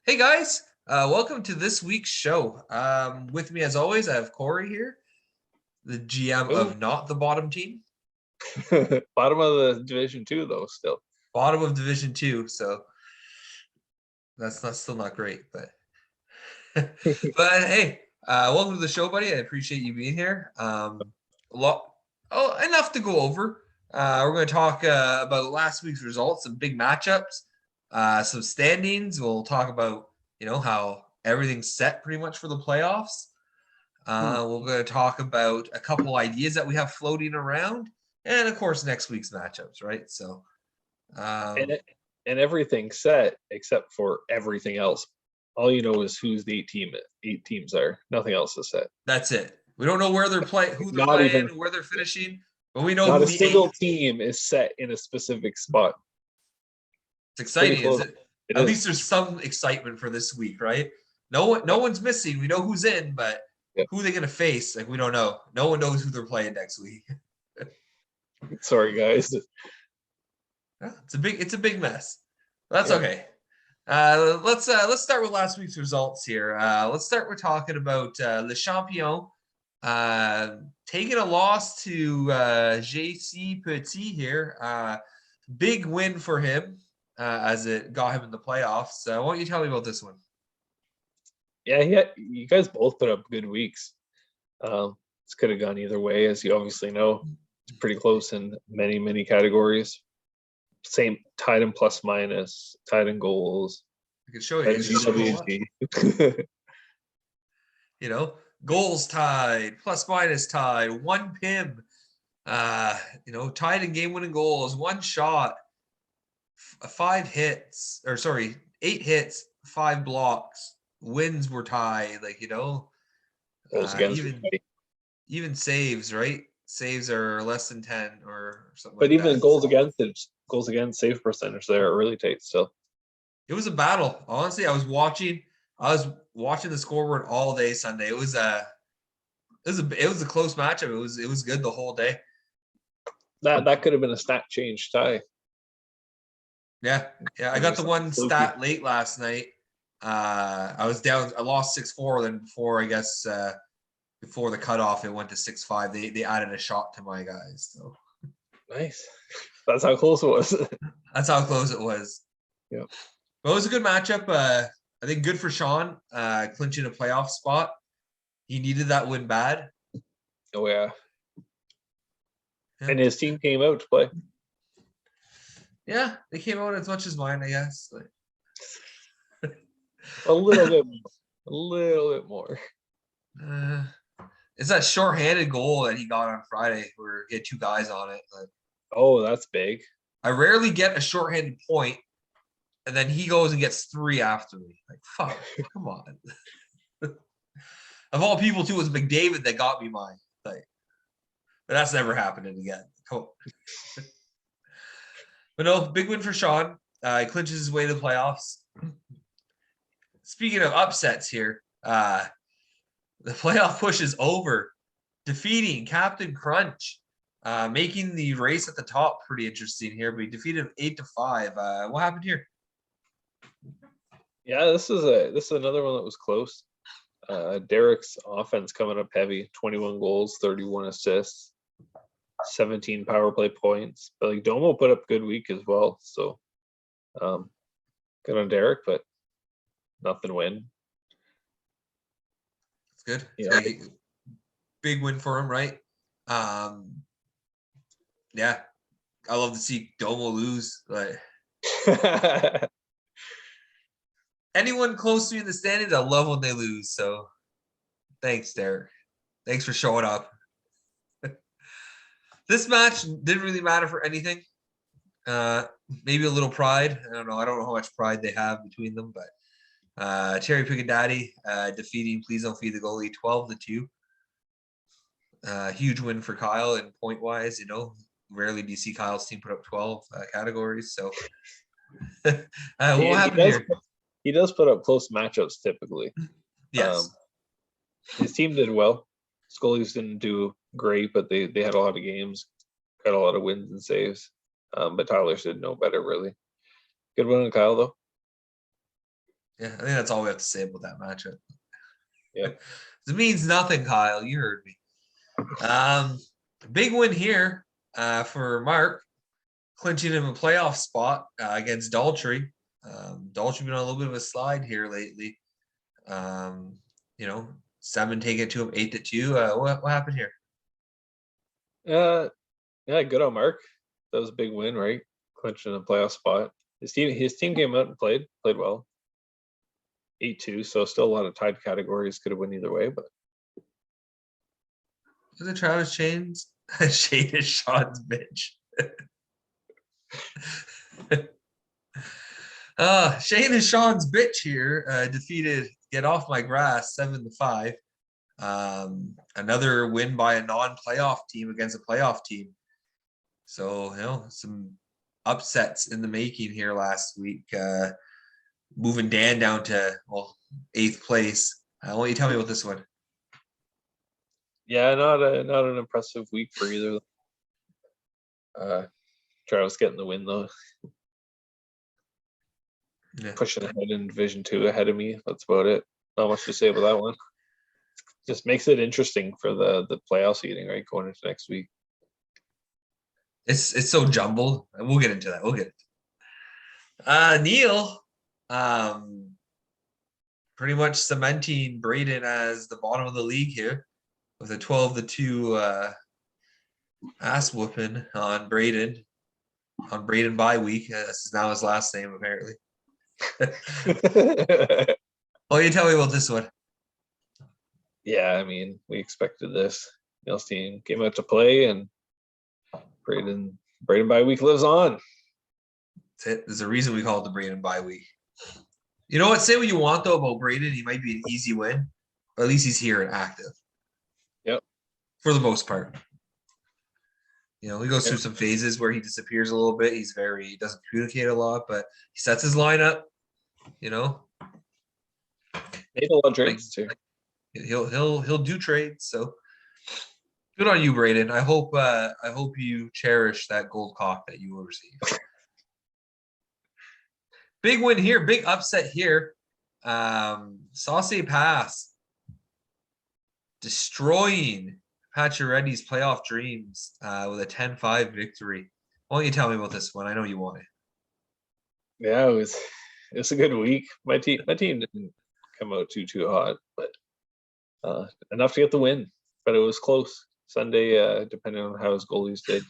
Hey guys, welcome to this week's show. With me, as always, I have Corey here, the GM Ooh. of not the bottom team, Bottom of the Division 2, though, still. bottom of Division 2. So that's still not great, but but hey, welcome to the show, buddy. I appreciate you being here. Enough to go over. We're going to talk about last week's results, some big matchups, some standings. We'll talk about how everything's set pretty much for the playoffs. We're going to talk about a couple ideas that we have floating around, and of course next week's matchups, right? So, And everything's set except for everything else. All you know is who's the eight teams are. Nothing else is set. that's it. We don't know where they're playing, who they're Not playing, even where they're finishing, but we know not who a the single eight. team is set in a specific spot. It's exciting, Pretty is close. it? It At is. least there's some excitement for this week, right? No one's missing. We know who's in, but who they're gonna face, like we don't know. No one knows who they're playing next week. Sorry, guys. Yeah, it's a big mess. That's Yeah. okay. Let's start with last week's results here. Let's start with talking about Le Champion taking a loss to JC Petit here. Big win for him as it got him in the playoffs. Why don't you tell me about this one? Yeah, you guys both put up good weeks. This could have gone either way, as you obviously know. It's pretty close in many categories. Same tied in plus minus, tied in goals. I can show you. Goals tied, plus minus tied, one PIM. Tied in game winning goals, one shot, 8 hits, 5 blocks. Wins were tied, Goals against even saves, right? Saves are less than 10 or something but like even that. goals against save percentage there are really tight still. It was a battle. Honestly, I was watching the scoreboard all day Sunday. It was a close matchup. It was good the whole day. That could have been a stat change tie. Yeah. I got the one stat late last night. I was down. I lost 6-4. Then before the cutoff, it went to 6-5. They added a shot to my guys. So nice. That's how close it was. That's how close it was. Yeah. But it was a good matchup. I think good for Sean clinching a playoff spot. He needed that win bad. Oh yeah. And his team came out to play. Yeah, they came out as much as mine, I guess. A little bit more. It's that shorthanded goal that he got on Friday where he had 2 guys on it. Oh, that's big. I rarely get a shorthanded point, and then he goes and gets 3 after me. Like, fuck, come on. Of all people, too, it was McDavid that got me mine. But that's never happening again. Cool. But no, big win for Sean. He clinches his way to the playoffs. Speaking of upsets here, the playoff push is over, defeating Captain Crunch, making the race at the top pretty interesting here. But he defeated him 8-5. What happened here? Yeah, this is another one that was close. Derek's offense coming up heavy, 21 goals, 31 assists, 17 power play points. But like Domo put up a good week as well. So good on Derek, but nothing win. It's good. Yeah. Big win for him, right? Yeah. I love to see Domo lose. Like anyone close to me in the standings, I love when they lose. So thanks, Derek. Thanks for showing up. This match didn't really matter for anything. Maybe a little pride. I don't know how much pride they have between them, but Cherry Pick and Daddy defeating Please Don't Feed the Goalie 12-2. Huge win for Kyle and point wise. Rarely do you see Kyle's team put up 12 categories. So what happened here? He does put up close matchups typically. Yes. His team did well. Scullies didn't do great, but they had a lot of games, got a lot of wins and saves. But Tyler should know better, really. Good win on Kyle, though. Yeah, I think that's all we have to say about that matchup. Yep. It means nothing, Kyle. You heard me. Big win here for Mark, clinching him a playoff spot against Daltrey. Daltrey been on a little bit of a slide here lately. You know, 7 taking it to him 8-2. What happened here? Yeah, good on Mark. That was a big win, right? Clinching a playoff spot. His team came out and played well. 8-2, so still a lot of tied categories. Could have went either way, but Was it Travis Shane's? Shane is Sean's bitch. Shane and Sean's bitch here defeated Get Off My Grass 7-5. Another win by a non-playoff team against a playoff team. So, you know, some upsets in the making here last week. Moving Dan down to 8th place. Why don't you tell me about this one? yeah, not an impressive week for either. Travis getting the win though. Yeah. Pushing ahead in Division 2 ahead of me. That's about it. Not much to say about that one. Just makes it interesting for the playoff seeding, right? Going into next week. It's so jumbled. We'll get into that. We'll get it. Neil, pretty much cementing Braden as the bottom of the league here with a 12-2 ass whooping on Braden bye week. This is now his last name apparently. Well, you tell me about this one. Yeah, I mean, we expected this. Neil's team came out to play, and Braden bye week lives on. That's it. There's a reason we call it the Braden bye week. You know what? Say what you want though about Braden. He might be an easy win, but at least he's here and active. Yep. For the most part. You know, he goes through some phases where he disappears a little bit. He doesn't communicate a lot, but he sets his lineup. You know, made a lot of trades too. He'll do trades. So good on you, Braden. I hope you cherish that gold cock that you will receive. Big win here, big upset here. Sauce Pass destroying Pacioretty's playoff dreams with a 10-5 victory. Why don't you tell me about this one? I know you want it. Yeah, it was a good week. My team didn't come out too hot, but enough to get the win. But it was close. Sunday, depending on how his goalies did,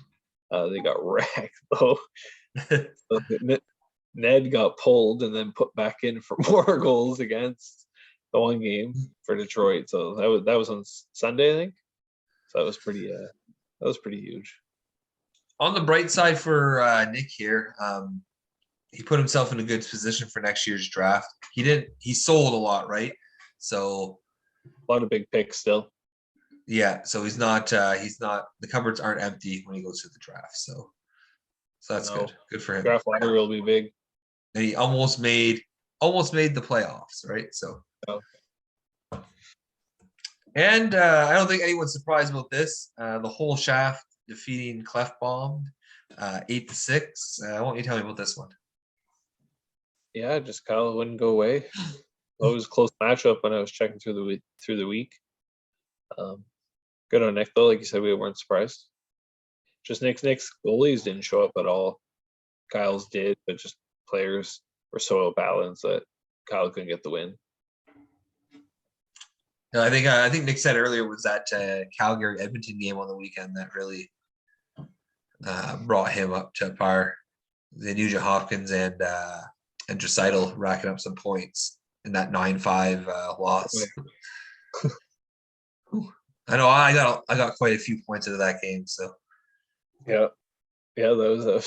they got wrecked though. So Ned got pulled and then put back in for more goals against the one game for Detroit. So that was on Sunday, I think. So that was pretty huge. On the bright side for Nick here, he put himself in a good position for next year's draft. He sold a lot, right? So a lot of big picks still. Yeah, so he's not the cupboards aren't empty when he goes to the draft. So that's good. Good for him. Draft lottery will be big. And he almost made the playoffs, right? So and I don't think anyone's surprised about this. The whole shaft defeating Clefbaum 8-6. Why don't you tell me about this one? Yeah, just Kyle wouldn't go away. It was a close matchup when I was checking through the week. Good on Nick though, like you said, we weren't surprised. Just Nick's goalies didn't show up at all. Kyle's did, but just players were so balanced that Kyle couldn't get the win. No, I think Nick said earlier was that Calgary Edmonton game on the weekend that really brought him up to par. The Nugent Hopkins and Dreisaitl racking up some points in that 9-5 loss. I know I got quite a few points out of that game. So yeah, that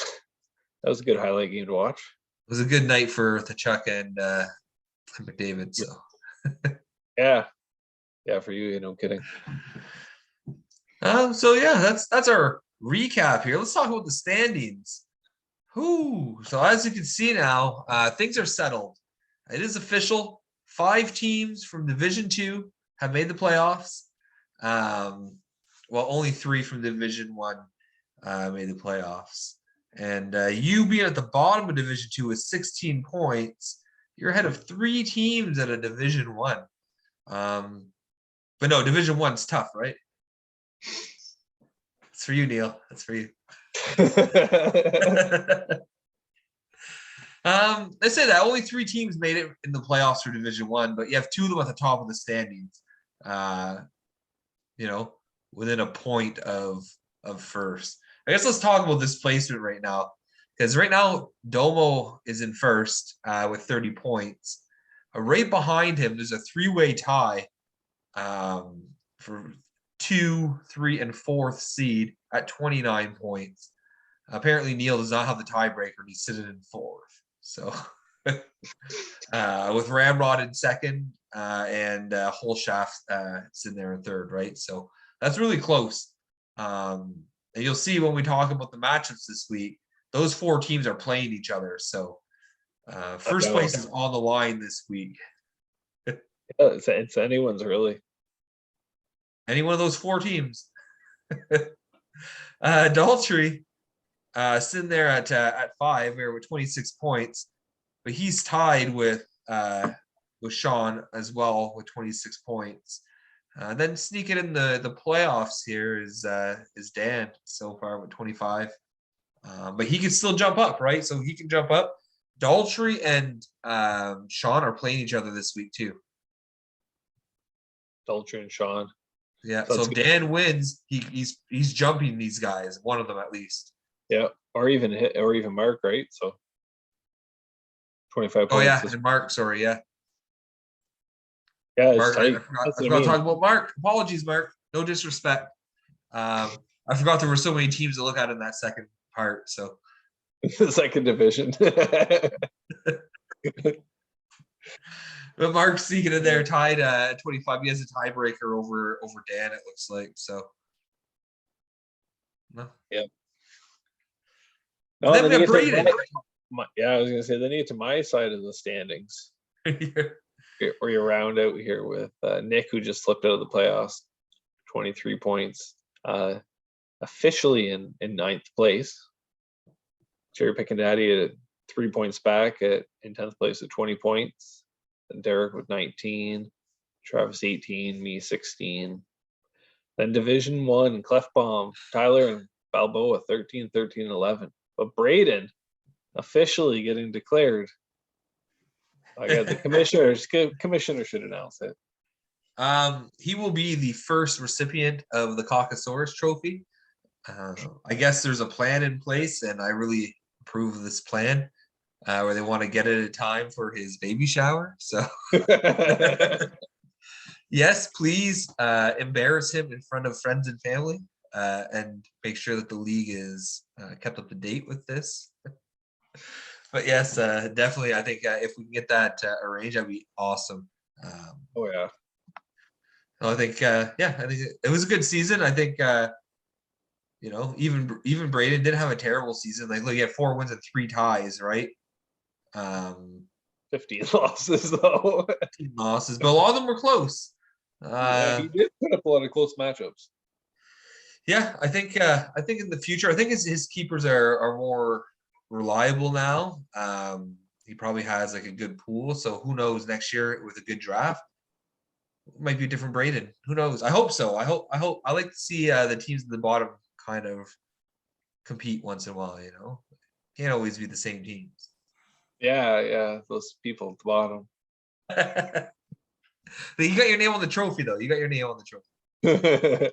was a good highlight game to watch. It was a good night for Tkachuk and McDavid. So yeah, for you, no kidding. So yeah, that's our recap here. Let's talk about the standings. So as you can see now, things are settled. It is official. 5 teams from Division 2 have made the playoffs. Well, only 3 from Division 1 made the playoffs. And you being at the bottom of Division 2 with 16 points, You're ahead of 3 teams at a Division One. But no, Division One's tough, right? It's for you, Neil. That's for you. I say that only 3 teams made it in the playoffs for Division One, but you have 2 of them at the top of the standings. You know, within a point of first. I guess let's talk about displacement right now, because right now Domo is in first with 30 points. Right behind him, there's a 3-way tie for 2, 3, and 4th seed at 29 points. Apparently, Neil does not have the tiebreaker, and he's sitting in 4th. So, with Ramrod in 2nd and Whole Shaft sitting there in 3rd, right? So that's really close. And you'll see when we talk about the matchups this week, those 4 teams are playing each other. So first place is on the line this week. It's anyone's really. Any one of those 4 teams. Daltrey sitting there at 5 here with 26 points, but he's tied with Sean as well with 26 points. Then sneaking in the playoffs here is Dan so far with 25. But he can still jump up, right? So he can jump up. Daltrey and Sean are playing each other this week too. Daltrey and Sean. Yeah. So if Dan wins, he's jumping these guys, one of them at least. Yeah, or even Mark, right? So 25 points. Oh yeah, and Mark, sorry, yeah. Yeah, Mark, I forgot to talk about Mark. Apologies, Mark. No disrespect. I forgot there were so many teams to look at in that second part. So the second division. But Mark's sneaking in there, tied at 25. He has a tiebreaker over Dan. It looks like so. No. Yeah. No, then we have Braden. I was gonna say then you get to my side of the standings. Or you round out here with Nick, who just slipped out of the playoffs, 23 points, officially in 9th place. Cherry Picking Daddy at 3 points back in 10th place at 20 points. And Derek with 19, Travis 18, me 16. Then Division 1, Clefbaum, Tyler and Balboa 13, 13, 11. But Braden officially getting declared. I got the commissioner should announce it. He will be the first recipient of the Caucasaurus trophy. I guess there's a plan in place, and I really approve of this plan where they want to get it at a time for his baby shower. So yes, please embarrass him in front of friends and family and make sure that the league is kept up to date with this. But yes, definitely. I think if we can get that arranged, that'd be awesome. Oh yeah. I think I think it was a good season. I think even Braden didn't have a terrible season. Like look, he had 4 wins and 3 ties, right? 15 losses though. 15 losses, but a lot of them were close. Yeah, he did put up a lot of close matchups. Yeah, I think in the future, I think his keepers are more reliable now. He probably has like a good pool, so who knows next year with a good draft, it might be a different Braden. Who knows? I hope so. I like to see the teams at the bottom kind of compete once in a while. Can't always be the same teams. Yeah, those people at the bottom. You got your name on the trophy, though. You got your name on the trophy.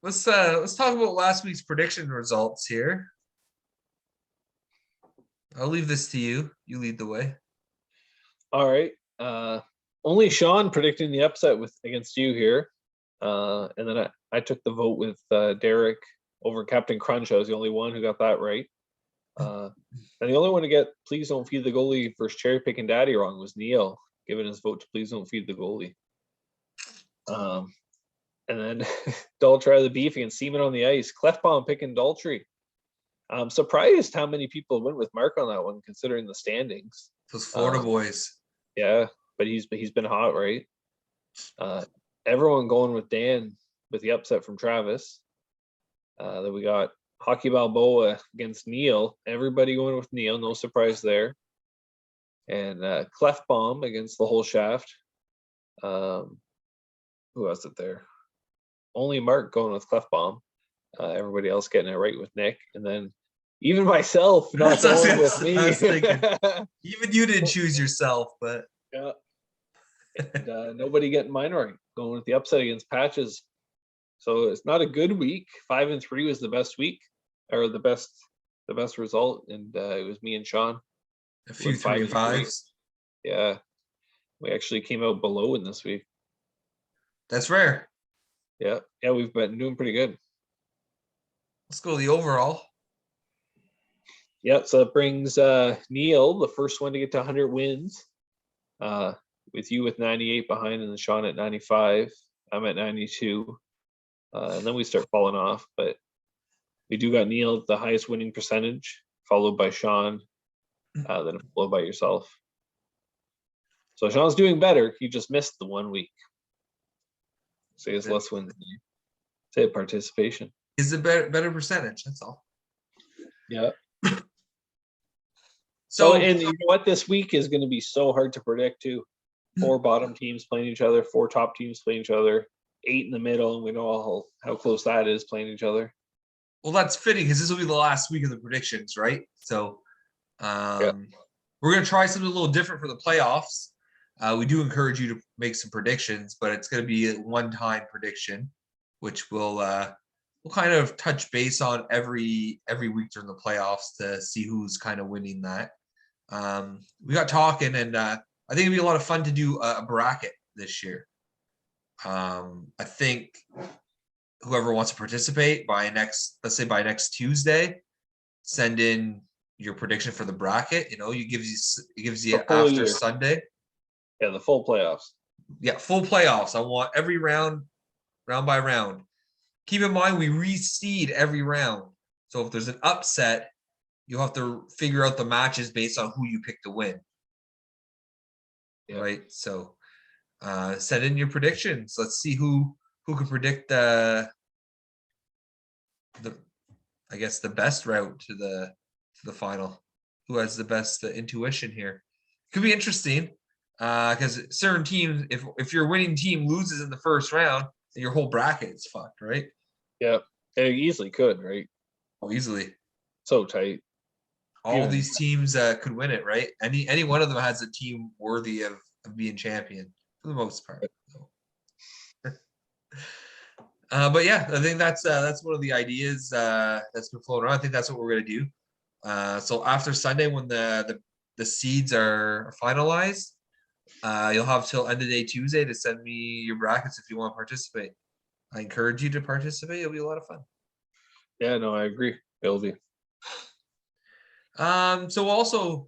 Let's talk about last week's prediction results here. I'll leave this to you. You lead the way. All right. Only Sean predicting the upset against you here. And then I took the vote with Derek over Captain Crunch. I was the only one who got that right. And the only one to get Please Don't Feed the Goalie versus Cherry Picking Daddy wrong was Neil, giving his vote to Please Don't Feed the Goalie. And then Daltrey the Beef against Seaman on the Ice. Clefbaum picking Daltrey. I'm surprised how many people went with Mark on that one, considering the standings. Those Florida boys. Yeah, but he's been hot, right? Everyone going with Dan with the upset from Travis. Then we got Hockey Balboa against Neil. Everybody going with Neil. No surprise there. and Clef Bomb against the whole shaft. Who else it there? Only Mark going with Clef Bomb. Everybody else getting it right with Nick, and then even myself not going with me. I was thinking. Even you didn't choose yourself, but yeah. And, nobody getting mine right. Going with the upset against Patches. So it's not a good week. 5-3 was the best week, or the best result, and it was me and Sean. a few 3 and 5s. Yeah, we actually came out below in this week. That's rare. Yeah, we've been doing pretty good. Let's go to the overall. Yeah, so it brings Neil, the first one to get to 100 wins, with you with 98 behind, and then Sean at 95. I'm at 92. And then we start falling off, but we do got Neil the highest winning percentage, followed by Sean, then followed by yourself. So Sean's doing better. He just missed the 1 week. So he has less wins. Say participation. Is a better percentage. That's all. Yeah. So, and you know what? This week is going to be so hard to predict too. 4 bottom teams playing each other, 4 top teams playing each other, 8 in the middle, and we know how close that is playing each other. Well, that's fitting because this will be the last week of the predictions, right? So we're going to try something a little different for the playoffs. We do encourage you to make some predictions, but it's going to be a one-time prediction, which we'll kind of touch base on every week during the playoffs to see who's kind of winning that. We got talking, and I think it'd be a lot of fun to do a bracket this year. I think whoever wants to participate let's say by next Tuesday, send in your prediction for the bracket. You know, it gives you after year. Sunday. Yeah, the full playoffs. Yeah, full playoffs. I want every round by round. Keep in mind, we reseed every round. So if there's an upset, you'll have to figure out the matches based on who you pick to win. Yeah. Right? So send in your predictions. Let's see who can predict the best route to the final. Who has the best intuition here? Could be interesting because certain teams, if your winning team loses in the first round, then your whole bracket is fucked, right? Yeah, it easily could, right? Oh, easily. So tight. All these teams could win it, right? Any one of them has a team worthy of being champion for the most part. But yeah, I think that's one of the ideas that's been floating around. I think that's what we're gonna do. So after Sunday, when the seeds are finalized, you'll have till end of day Tuesday to send me your brackets if you want to participate. I encourage you to participate. It'll be a lot of fun. Yeah, no, I agree. It'll be. So also,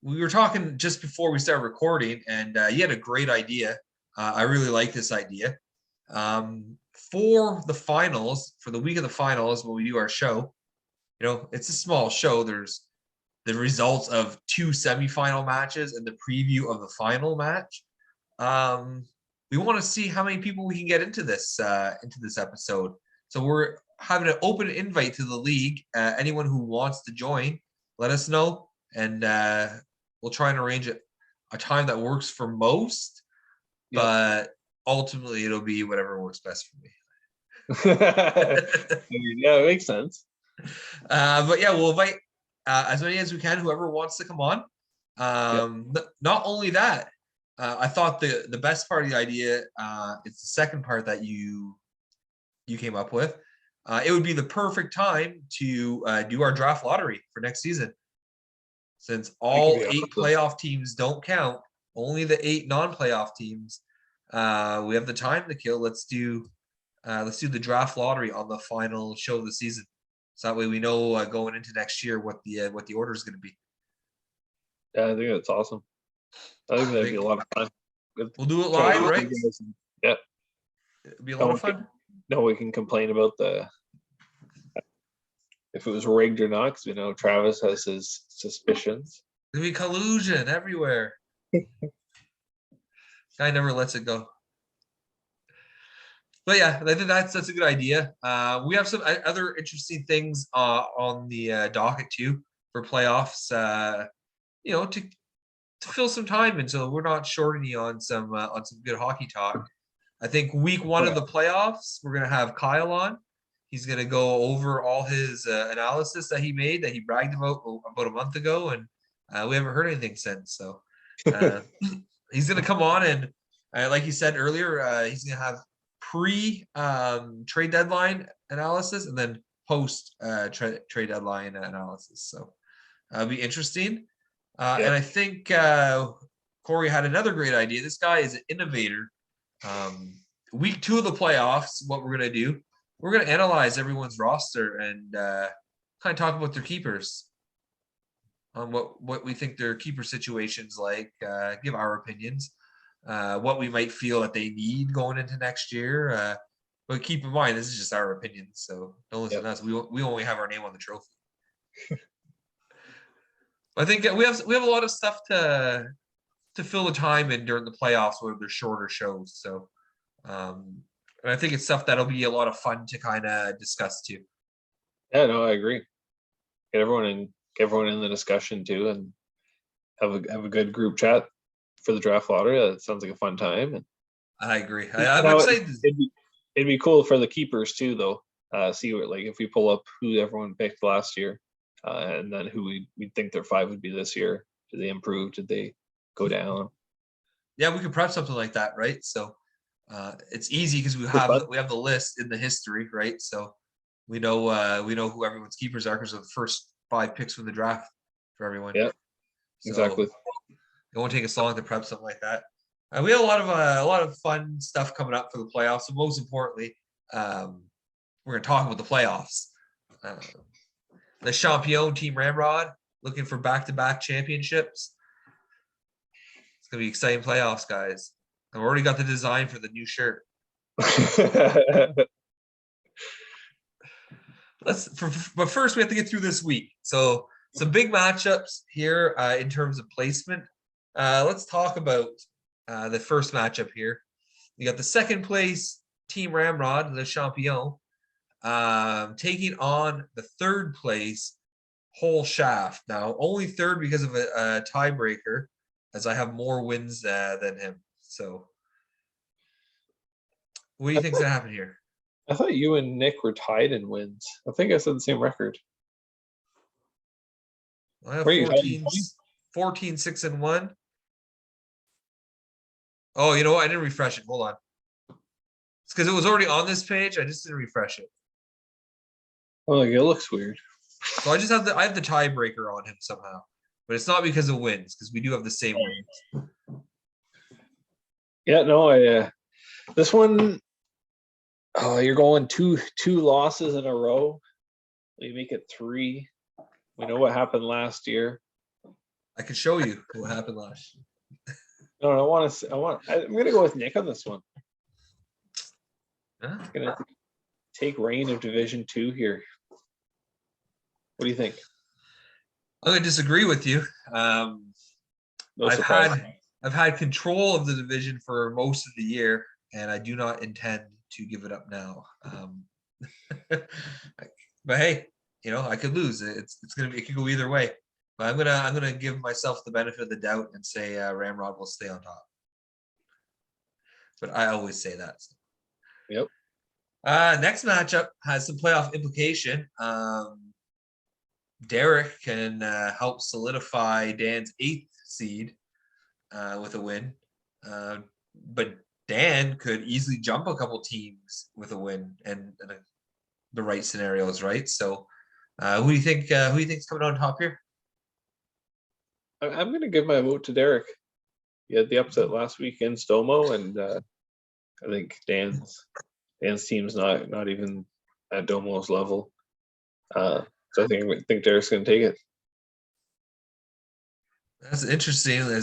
we were talking just before we started recording, and you had a great idea. I really like this idea. For the finals, for the week of the finals, when we do our show, you know, it's a small show. There's the results of 2 semifinal matches and the preview of the final match. We want to see how many people we can get into this episode. So we're having an open invite to the league. Anyone who wants to join, let us know, and we'll try and arrange a time that works for most. Yep. But ultimately, it'll be whatever works best for me. Yeah, it makes sense. But yeah, we'll invite as many as we can, whoever wants to come on. Not only that, I thought the best part of the idea, it's the second part that you came up with. It would be the perfect time to do our draft lottery for next season. Since all 8 playoff teams don't count, only the 8 non-playoff teams, we have the time to kill. Let's do the draft lottery on the final show of the season. So that way we know going into next year what the order is going to be. Yeah, I think that's awesome. I think that'd be a lot of fun. We'll do it live, right? Yeah. It'll be a lot of fun. No, we can complain about if it was rigged or not, because we know Travis has his suspicions. There'll be collusion everywhere. Guy never lets it go. But yeah, I think that's a good idea. We have some other interesting things on the docket too for playoffs. You know, to to fill some time in, so we're not shorting you on some good hockey talk. I think week one of the playoffs, we're gonna have Kyle on. He's gonna go over all his analysis that he made that he bragged about a month ago, and we haven't heard anything since. So he's gonna come on and, like you said earlier, he's gonna have pre trade deadline analysis and then post trade deadline analysis. So it'll be interesting. And I think Corey had another great idea. This guy is an innovator. Week 2 of the playoffs, what we're going to do, we're going to analyze everyone's roster and kind of talk about their keepers, on what we think their keeper situation's like, give our opinions, what we might feel that they need going into next year. But keep in mind, this is just our opinion, so don't listen to us. We only have our name on the trophy. I think we have a lot of stuff to fill the time in during the playoffs where they're shorter shows. So, and I think it's stuff that'll be a lot of fun to kind of discuss too. Yeah, no, I agree. Get everyone in the discussion too, and have a good group chat for the draft lottery. That sounds like a fun time. And I agree. I'm excited. It'd be cool for the keepers too, though. See what, like, if we pull up who everyone picked last year, and then who we think their 5 would be this year. Did they improve? Did they go down? Yeah, we could prep something like that, right? So it's easy because we have the list in the history, right? So we know who everyone's keepers are because of the first 5 picks from the draft for everyone. Yeah, so exactly. It won't take us long to prep something like that. We have a lot of fun stuff coming up for the playoffs. So most importantly, we're going to talk about the playoffs. The Champion Team Ramrod looking for back-to-back championships. It's going to be exciting playoffs, guys. I've already got the design for the new shirt. But first we have to get through this week. So some big matchups here in terms of placement. Let's talk about the first matchup here. You got the second place Team Ramrod, the Champion, taking on the third place Whole Shaft. Now, only third because of a tiebreaker, as I have more wins than him. So, what do you think's gonna happen here? I thought you and Nick were tied in wins. I think I said the same record. I have 14, 6 and 1. Oh, you know what? I didn't refresh it. Hold on. It's because it was already on this page. I just didn't refresh it. Oh, like, it looks weird. So I have the tiebreaker on him somehow, but it's not because of wins, because we do have the same wins. Yeah, no, this one, you're going two losses in a row. You make it 3. We know what happened last year. I can show you what happened last year. No, I'm gonna go with Nick on this one. Huh? I'm gonna take reign of Division 2 here. What do you think? I'm gonna disagree with you. No I've surprise. had control of the division for most of the year, and I do not intend to give it up now. But hey, I could lose. It could go either way. But I'm gonna give myself the benefit of the doubt and say Ramrod will stay on top. But I always say that. So. Yep. Next matchup has some playoff implication. Derek can help solidify Dan's 8th seed with a win. But Dan could easily jump a couple teams with a win and the right scenarios, right? So who do you think is coming on top here? I'm going to give my vote to Derek. He had the upset last week in Stomo, and I think Dan's team's not even at Domo's level. So I think Derek's going to take it. That's interesting. I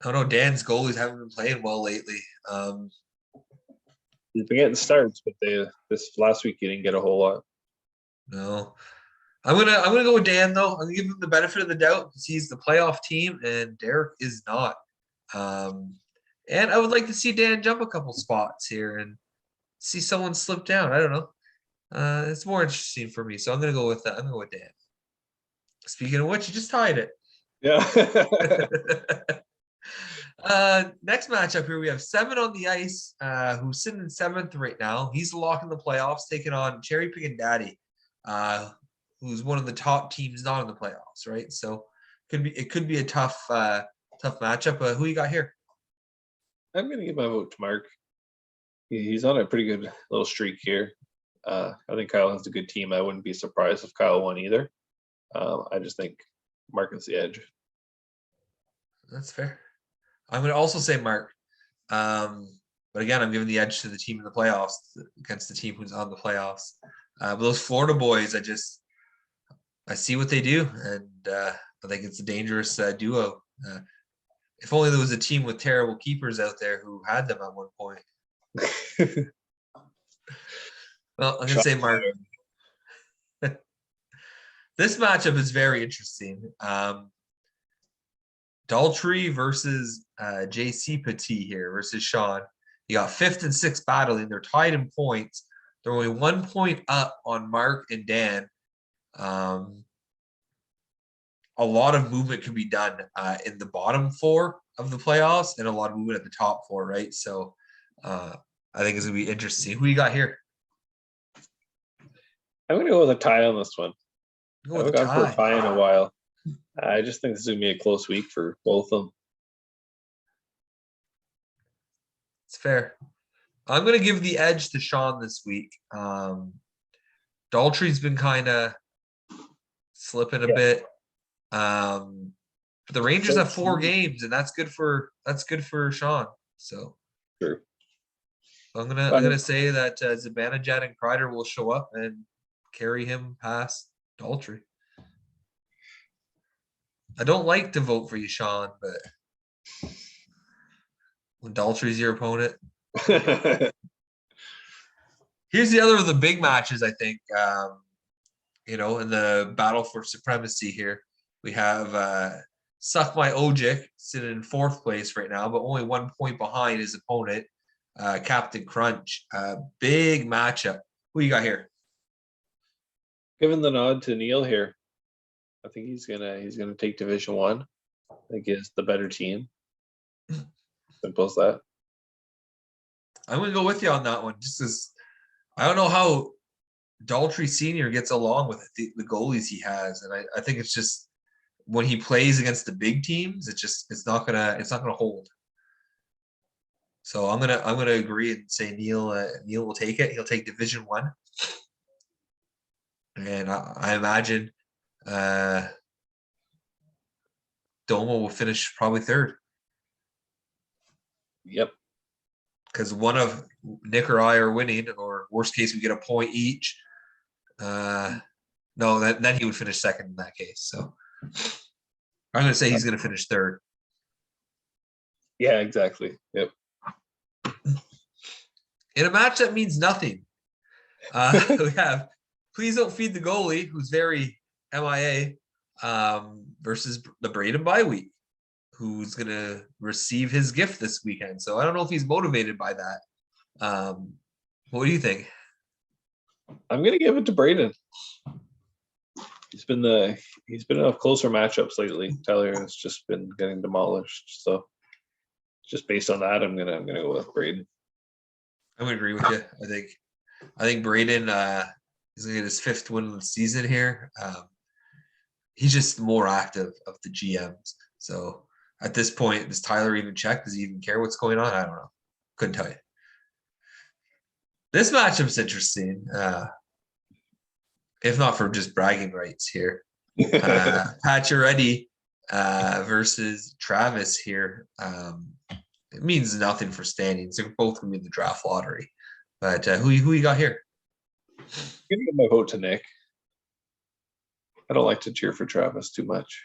don't know. Dan's goalies haven't been playing well lately. He's been getting starts, but this last week he didn't get a whole lot. No. I'm gonna go with Dan though. I'm gonna give him the benefit of the doubt because he's the playoff team and Derek is not. And I would like to see Dan jump a couple spots here and see someone slip down. I don't know. It's more interesting for me, so I'm gonna go with that. I'm gonna go with Dan. Speaking of which, you just tied it. Yeah. Next matchup here, we have Seven on the ice, who's sitting in 7th right now. He's locking the playoffs, taking on Cherry Pickin' Daddy, who's one of the top teams not in the playoffs, right? So it could be a tough matchup. Who you got here? I'm gonna give my vote to Mark. He's on a pretty good little streak here. I think Kyle has a good team. I wouldn't be surprised if Kyle won either. I just think Mark has the edge. That's fair. I'm going to also say Mark. But again, I'm giving the edge to the team in the playoffs against the team who's on the playoffs. But those Florida boys, I see what they do, and I think it's a dangerous duo. If only there was a team with terrible keepers out there who had them at one point. Well, I'm going to say Mark. This matchup is very interesting. Daltrey versus JC Petit here versus Sean. You got 5th and 6th battling. They're tied in points. They're only 1 point up on Mark and Dan. A lot of movement can be done in the bottom 4 of the playoffs and a lot of movement at the top 4, right? So I think it's going to be interesting. Who you got here? I'm going to go with a tie on this one. Go I with haven't gone for a tie in a while. I just think this is going to be a close week for both of them. It's fair. I'm going to give the edge to Sean this week. Daltrey's been kind of slipping a bit. The Rangers have 4 games, and that's good for Sean. So sure. I'm gonna say that Zibanejad and Kreider will show up and carry him past Daltrey. I don't like to vote for you, Sean, but when Daltrey's your opponent. Here's the other of the big matches, I think. In the battle for supremacy here, we have Suck My Ojic sitting in 4th place right now, but only 1 point behind his opponent, Captain Crunch. Big matchup. Who you got here? Giving the nod to Neil here. I think he's gonna take Division 1. I think he's the better team. Simple as that. I'm gonna go with you on that one, just as I don't know how Daltrey Senior gets along with the goalies he has, and I think it's just when he plays against the big teams, it's not gonna hold. So I'm gonna agree and say Neil will take it. He'll take Division 1, and I imagine Domo will finish probably 3rd. Yep. Because one of Nick or I are winning, or worst case, we get a point each. No, then he would finish 2nd in that case. So I'm going to say he's going to finish 3rd. Yeah, exactly. Yep. In a match that means nothing, we have Please Don't Feed the Goalie, who's very MIA, versus the Braden bye week, who's going to receive his gift this weekend. So I don't know if he's motivated by that. What do you think? I'm going to give it to Braden. He's been in closer matchups lately. Tyler has just been getting demolished. So just based on that, I'm gonna go with Braden. I'm gonna agree with you. I think Braden is gonna get his 5th win of the season here. He's just more active of the GMs. So at this point, does Tyler even check? Does he even care what's going on? I don't know. Couldn't tell you. This matchup's interesting. If not for just bragging rights here. Pacioretty versus Travis here. It means nothing for standings. They're both going to be in the draft lottery. But who you got here? I'm going to give my vote to Nick. I don't like to cheer for Travis too much.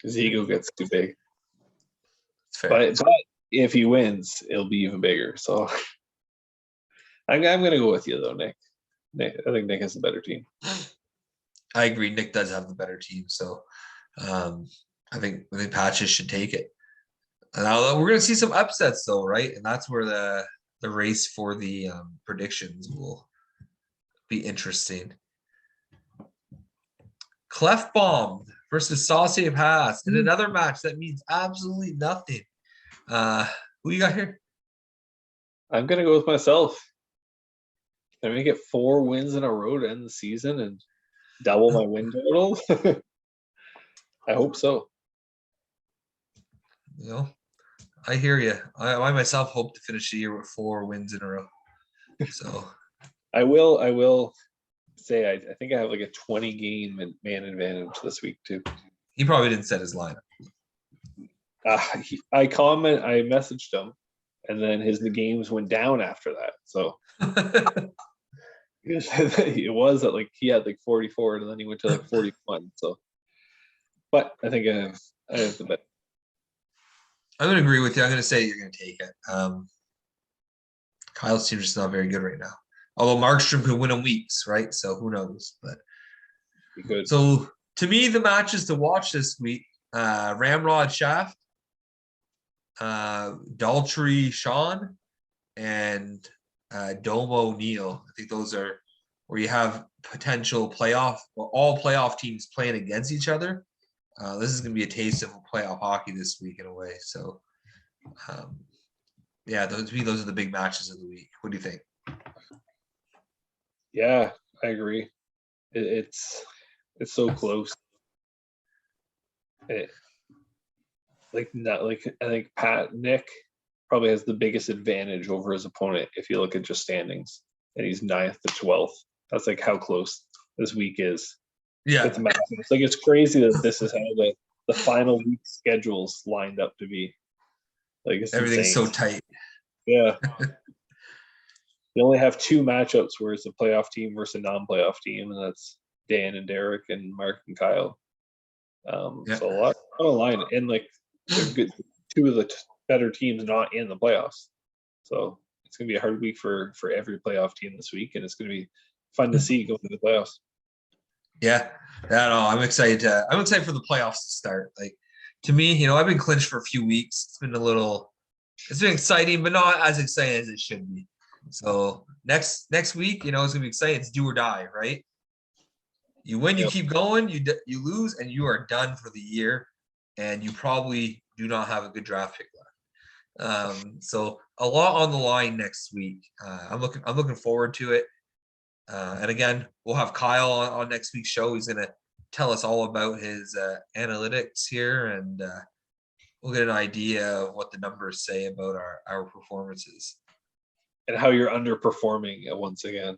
His ego gets too big. But if he wins, it'll be even bigger. So I'm going to go with you, though, Nick. I think Nick has the better team. I agree. Nick does have the better team. So I think Patches should take it. Now we're going to see some upsets, though, right? And that's where the race for the predictions will be interesting. Clef bombed versus Saucier Pass in another match that means absolutely nothing. Who you got here? I'm gonna go with myself. Can I make it 4 wins in a row to end the season and double my win total? I hope so. You know, I hear you. I myself hope to finish the year with 4 wins in a row. So I will say I think I have like a 20 game man advantage this week too. he probably didn't set his lineup. I messaged him, and then the games went down after that. So it was at like he had like 44, and then he went to like 41. So, but I think I have the bet. I'm going to agree with you. I'm going to say you're going to take it. Kyle's team's just not very good right now. Although Markstrom could win in weeks, right? So who knows? But so to me, the matches to watch this week: Ramrod Shaft, Daltrey Sean, and Domo Neal. I think those are where you have potential playoff or all playoff teams playing against each other. This is going to be a taste of playoff hockey this week in a way. So, yeah, to me, those are the big matches of the week. What do you think? Yeah, I agree. It's so close. I think Nick probably has the biggest advantage over his opponent if you look at just standings, and he's 9th to 12th. That's like how close this week is. Yeah, with the matches. Like it's crazy that this is how the final week schedules lined up to be. Like it's everything's insane. so tight. Yeah. You only have 2 matchups where it's a playoff team versus a non-playoff team, and that's Dan and Derek and Mark and Kyle. So a lot on the line, and like they're good. 2 of the better teams not in the playoffs. So it's gonna be a hard week for every playoff team this week, and it's gonna be fun to see going to the playoffs. Yeah, I'm excited. I'm excited for the playoffs to start. Like to me, I've been clinched for a few weeks. It's been exciting, but not as exciting as it should be. So next week, it's gonna be exciting. It's do or die, right? You win, you keep going. You lose, and you are done for the year, and you probably do not have a good draft pick left. So a lot on the line next week. I'm looking forward to it. And again, we'll have Kyle on next week's show. He's going to tell us all about his analytics here, and we'll get an idea of what the numbers say about our performances. And how you're underperforming once again.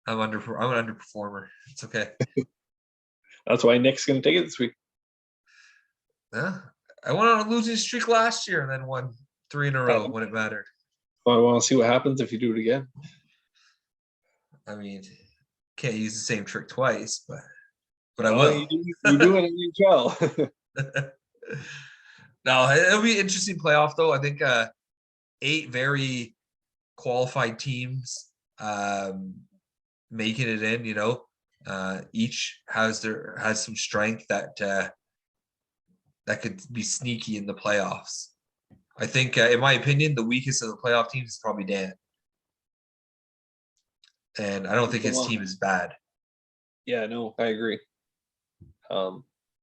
I'm an underperformer. It's okay. That's why Nick's going to take it this week. Yeah, I went on a losing streak last year and then won 3 in a row when it mattered. Well, I want to see what happens if you do it again. I mean, can't use the same trick twice, but I will. You do it in NHL. No, it'll be an interesting playoff though. I think 8 very qualified teams making it in. Each has some strength that could be sneaky in the playoffs. I think, in my opinion, the weakest of the playoff teams is probably Dan. And I don't think his team is bad. Yeah, no, I agree.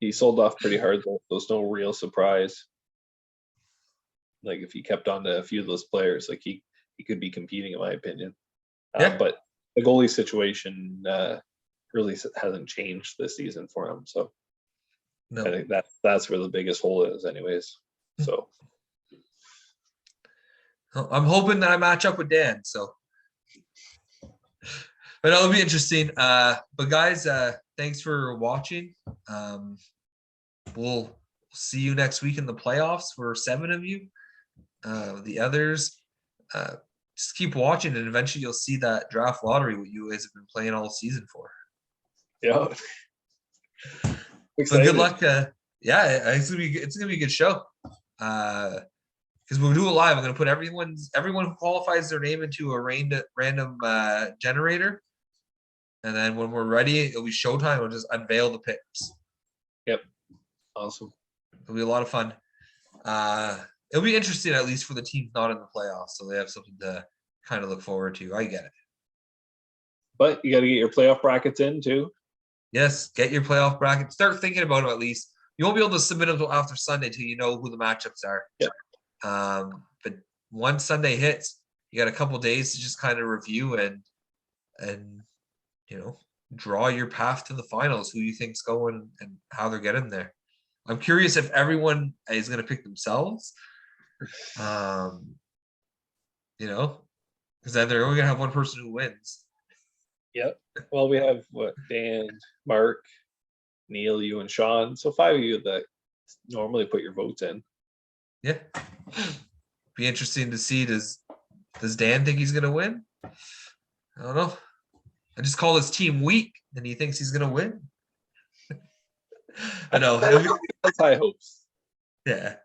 He sold off pretty hard though. There's no real surprise. Like if he kept on to a few of those players, like he could be competing, in my opinion. But the goalie situation really hasn't changed this season for him. So no. I think that's where the biggest hole is, anyways. So I'm hoping that I match up with Dan. So. But it'll be interesting. But guys, thanks for watching. We'll see you next week in the playoffs for 7 of you. The others, just keep watching, and eventually you'll see that draft lottery what you guys have been playing all season for. Yeah. So good luck. Yeah, it's gonna be a good show. Because we'll do it live. I'm gonna put everyone who qualifies their name into a random generator. And then when we're ready, it'll be showtime. We'll just unveil the picks. Yep. Awesome. It'll be a lot of fun. It'll be interesting, at least for the teams not in the playoffs. So they have something to kind of look forward to. I get it. But you got to get your playoff brackets in too. Yes, get your playoff bracket. Start thinking about them at least. you won't be able to submit them until after Sunday till you know who the matchups are. Yeah. But once Sunday hits, you got a couple days to just kind of review and draw your path to the finals, who you think's going and how they're getting there. I'm curious if everyone is going to pick themselves. Because then they're only going to have one person who wins. Yep. Well, we have Dan, Mark, Neil, you, and Sean. So 5 of you that normally put your votes in. Yeah. Be interesting to see. Does Dan think he's going to win? I don't know. I just call his team weak, and he thinks he's going to win. I know. That's high hopes. Yeah.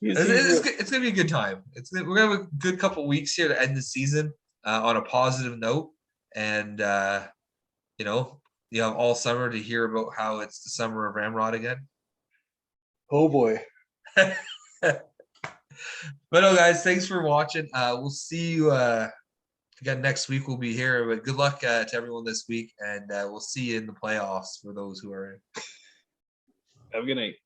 It's going to be a good time. We're going to have a good couple weeks here to end the season on a positive note. And, you have all summer to hear about how it's the summer of Ramrod again. Oh, boy. But no, guys, thanks for watching. We'll see you again next week. We'll be here. But good luck to everyone this week. And we'll see you in the playoffs for those who are in. Have a good night.